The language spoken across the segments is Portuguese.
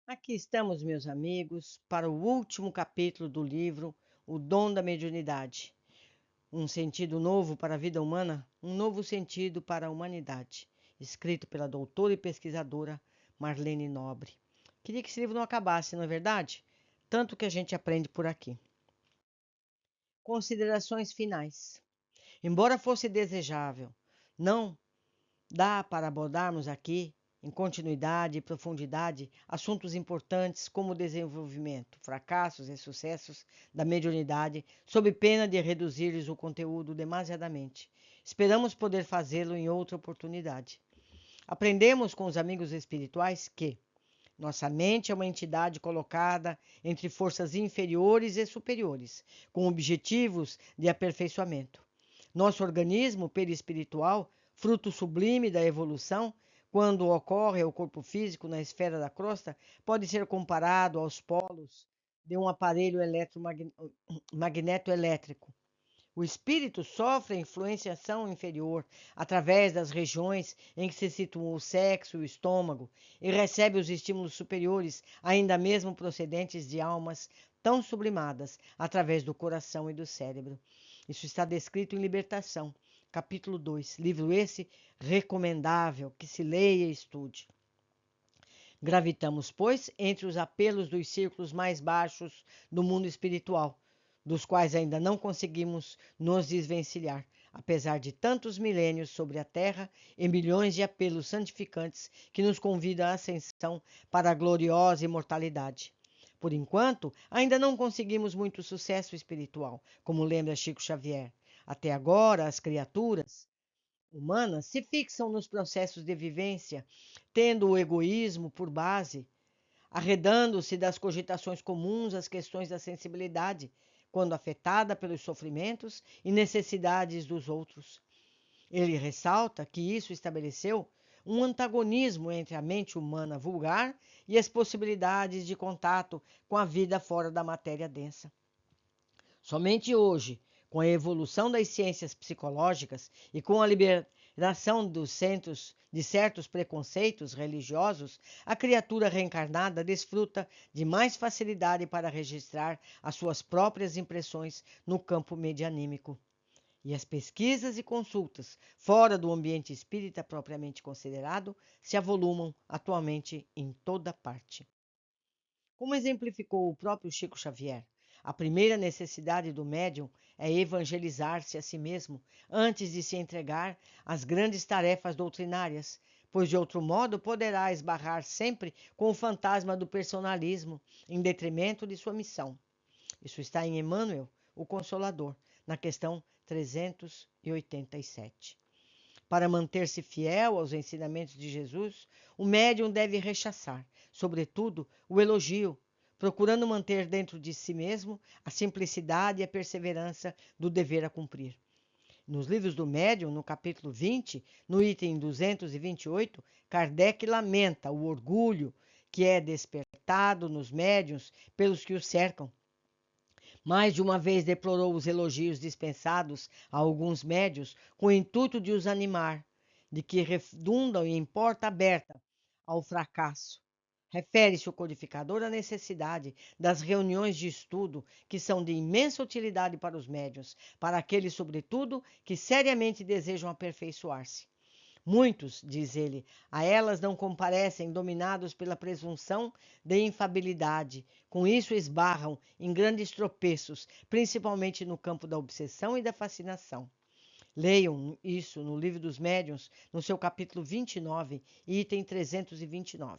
Aqui estamos, meus amigos, para o último capítulo do livro O Dom da Mediunidade. Um sentido novo para a vida humana, um novo sentido para a humanidade. Escrito pela doutora e pesquisadora Marlene Nobre. Queria que esse livro não acabasse, não é verdade? Tanto que a gente aprende por aqui. Considerações finais. Embora fosse desejável, não dá para abordarmos aqui, em continuidade e profundidade, assuntos importantes como o desenvolvimento, fracassos e sucessos da mediunidade, sob pena de reduzir-lhes o conteúdo demasiadamente. Esperamos poder fazê-lo em outra oportunidade. Aprendemos com os amigos espirituais que nossa mente é uma entidade colocada entre forças inferiores e superiores, com objetivos de aperfeiçoamento. Nosso organismo perispiritual, fruto sublime da evolução, quando ocorre ao corpo físico na esfera da crosta, pode ser comparado aos polos de um aparelho magnetoelétrico. O espírito sofre a influenciação inferior através das regiões em que se situam o sexo e o estômago e recebe os estímulos superiores, ainda mesmo procedentes de almas tão sublimadas, através do coração e do cérebro. Isso está descrito em Libertação, capítulo 2, livro esse recomendável que se leia e estude. Gravitamos, pois, entre os apelos dos círculos mais baixos do mundo espiritual, dos quais ainda não conseguimos nos desvencilhar, apesar de tantos milênios sobre a Terra e milhões de apelos santificantes que nos convidam à ascensão para a gloriosa imortalidade. Por enquanto, ainda não conseguimos muito sucesso espiritual, como lembra Chico Xavier. Até agora, as criaturas humanas se fixam nos processos de vivência, tendo o egoísmo por base, arredando-se das cogitações comuns às questões da sensibilidade, quando afetada pelos sofrimentos e necessidades dos outros. Ele ressalta que isso estabeleceu um antagonismo entre a mente humana vulgar e as possibilidades de contato com a vida fora da matéria densa. Somente hoje, com a evolução das ciências psicológicas e com a liberação dos centros de certos preconceitos religiosos, a criatura reencarnada desfruta de mais facilidade para registrar as suas próprias impressões no campo medianímico. E as pesquisas e consultas fora do ambiente espírita propriamente considerado se avolumam atualmente em toda parte. Como exemplificou o próprio Chico Xavier, a primeira necessidade do médium é evangelizar-se a si mesmo antes de se entregar às grandes tarefas doutrinárias, pois de outro modo poderá esbarrar sempre com o fantasma do personalismo, em detrimento de sua missão. Isso está em Emmanuel, o Consolador, na questão 387. Para manter-se fiel aos ensinamentos de Jesus, o médium deve rechaçar, sobretudo, o elogio, procurando manter dentro de si mesmo a simplicidade e a perseverança do dever a cumprir. Nos livros do médium, no capítulo 20, no item 228, Kardec lamenta o orgulho que é despertado nos médiuns pelos que os cercam. Mais de uma vez deplorou os elogios dispensados a alguns médios com o intuito de os animar, de que redundam em porta aberta ao fracasso. Refere-se o codificador à necessidade das reuniões de estudo, que são de imensa utilidade para os médios, para aqueles, sobretudo, que seriamente desejam aperfeiçoar-se. Muitos, diz ele, a elas não comparecem dominados pela presunção de infabilidade. Com isso esbarram em grandes tropeços, principalmente no campo da obsessão e da fascinação. Leiam isso no Livro dos Médiuns, no seu capítulo 29, item 329.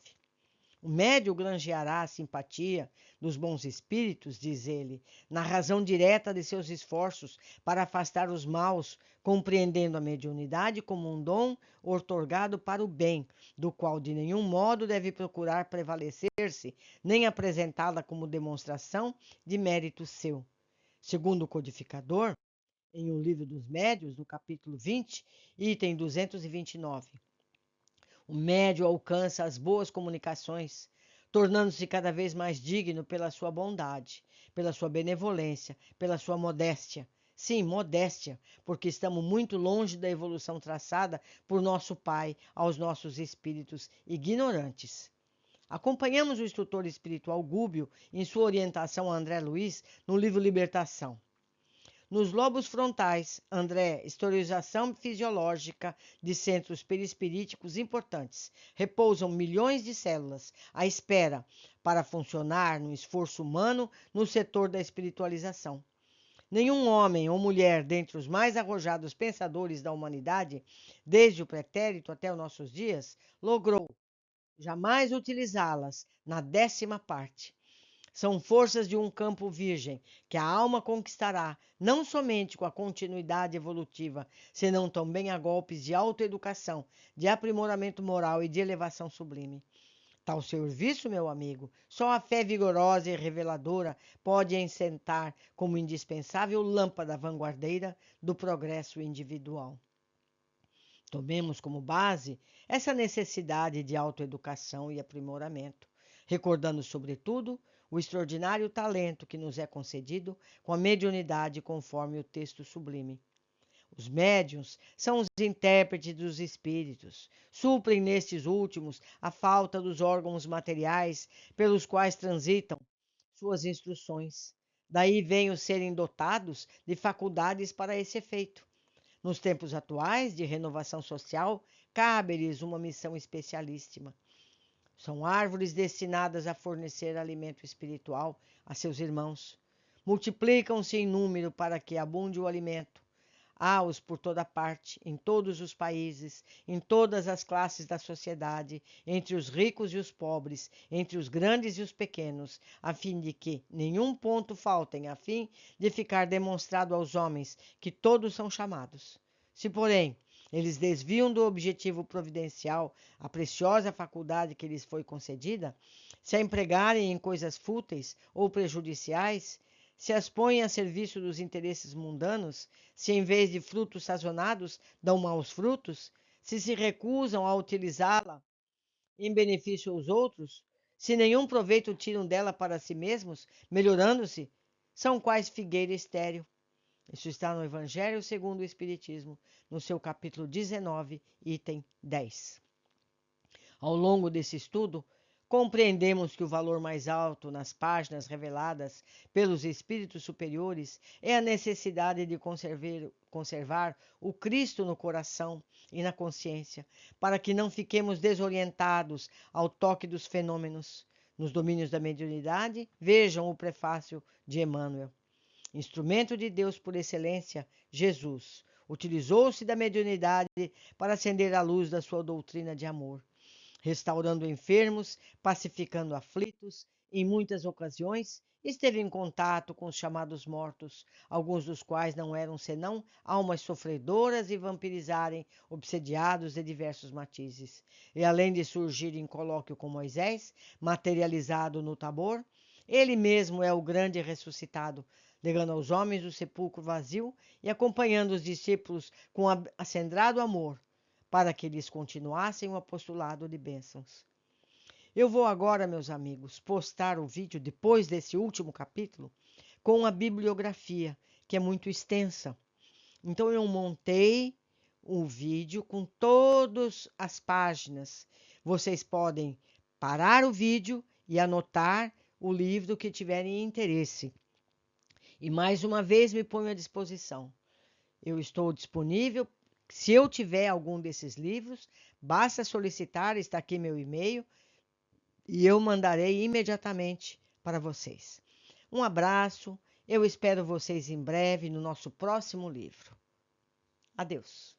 O médium granjeará a simpatia dos bons espíritos, diz ele, na razão direta de seus esforços para afastar os maus, compreendendo a mediunidade como um dom outorgado para o bem, do qual de nenhum modo deve procurar prevalecer-se, nem apresentá-la como demonstração de mérito seu. Segundo o codificador, em O Livro dos Médiuns, no capítulo 20, item 229. O médio alcança as boas comunicações, tornando-se cada vez mais digno pela sua bondade, pela sua benevolência, pela sua modéstia. Sim, modéstia, porque estamos muito longe da evolução traçada por nosso Pai aos nossos espíritos ignorantes. Acompanhamos o instrutor espiritual Gúbio em sua orientação a André Luiz no livro Libertação. Nos lobos frontais, André, historização fisiológica de centros perispiríticos importantes, repousam milhões de células à espera para funcionar no esforço humano no setor da espiritualização. Nenhum homem ou mulher dentre os mais arrojados pensadores da humanidade, desde o pretérito até os nossos dias, logrou jamais utilizá-las na 10ª parte. São forças de um campo virgem que a alma conquistará não somente com a continuidade evolutiva, senão também a golpes de autoeducação, de aprimoramento moral e de elevação sublime. Tal serviço, meu amigo, só a fé vigorosa e reveladora pode encentar como indispensável lâmpada vanguardeira do progresso individual. Tomemos como base essa necessidade de autoeducação e aprimoramento, recordando, sobretudo, o extraordinário talento que nos é concedido com a mediunidade conforme o texto sublime. Os médiuns são os intérpretes dos espíritos, suprem nestes últimos a falta dos órgãos materiais pelos quais transitam suas instruções. Daí vem o serem dotados de faculdades para esse efeito. Nos tempos atuais de renovação social, cabe-lhes uma missão especialíssima. São árvores destinadas a fornecer alimento espiritual a seus irmãos. Multiplicam-se em número para que abunde o alimento. Há-os por toda parte, em todos os países, em todas as classes da sociedade, entre os ricos e os pobres, entre os grandes e os pequenos, a fim de que nenhum ponto faltem, a fim de ficar demonstrado aos homens que todos são chamados. Se, porém, eles desviam do objetivo providencial a preciosa faculdade que lhes foi concedida, se a empregarem em coisas fúteis ou prejudiciais, se as põem a serviço dos interesses mundanos, se em vez de frutos sazonados dão maus frutos, se recusam a utilizá-la em benefício aos outros, se nenhum proveito tiram dela para si mesmos, melhorando-se, são quais figueira estéril. Isso está no Evangelho segundo o Espiritismo, no seu capítulo 19, item 10. Ao longo desse estudo, compreendemos que o valor mais alto nas páginas reveladas pelos espíritos superiores é a necessidade de conservar o Cristo no coração e na consciência, para que não fiquemos desorientados ao toque dos fenômenos. Nos domínios da mediunidade, vejam o prefácio de Emmanuel. Instrumento de Deus por excelência, Jesus utilizou-se da mediunidade para acender a luz da sua doutrina de amor, restaurando enfermos, pacificando aflitos. Em muitas ocasiões, esteve em contato com os chamados mortos, alguns dos quais não eram senão almas sofredoras e vampirizarem, obsediados de diversos matizes. E além de surgir em colóquio com Moisés, materializado no Tabor, ele mesmo é o grande ressuscitado, legando aos homens o sepulcro vazio e acompanhando os discípulos com acendrado amor, para que eles continuassem o apostolado de bênçãos. Eu vou agora, meus amigos, postar o vídeo depois desse último capítulo com a bibliografia, que é muito extensa. Então eu montei um vídeo com todas as páginas. Vocês podem parar o vídeo e anotar o livro que tiverem interesse. E mais uma vez me ponho à disposição. Eu estou disponível. Se eu tiver algum desses livros, basta solicitar, está aqui meu e-mail, e eu mandarei imediatamente para vocês. Um abraço, eu espero vocês em breve no nosso próximo livro. Adeus.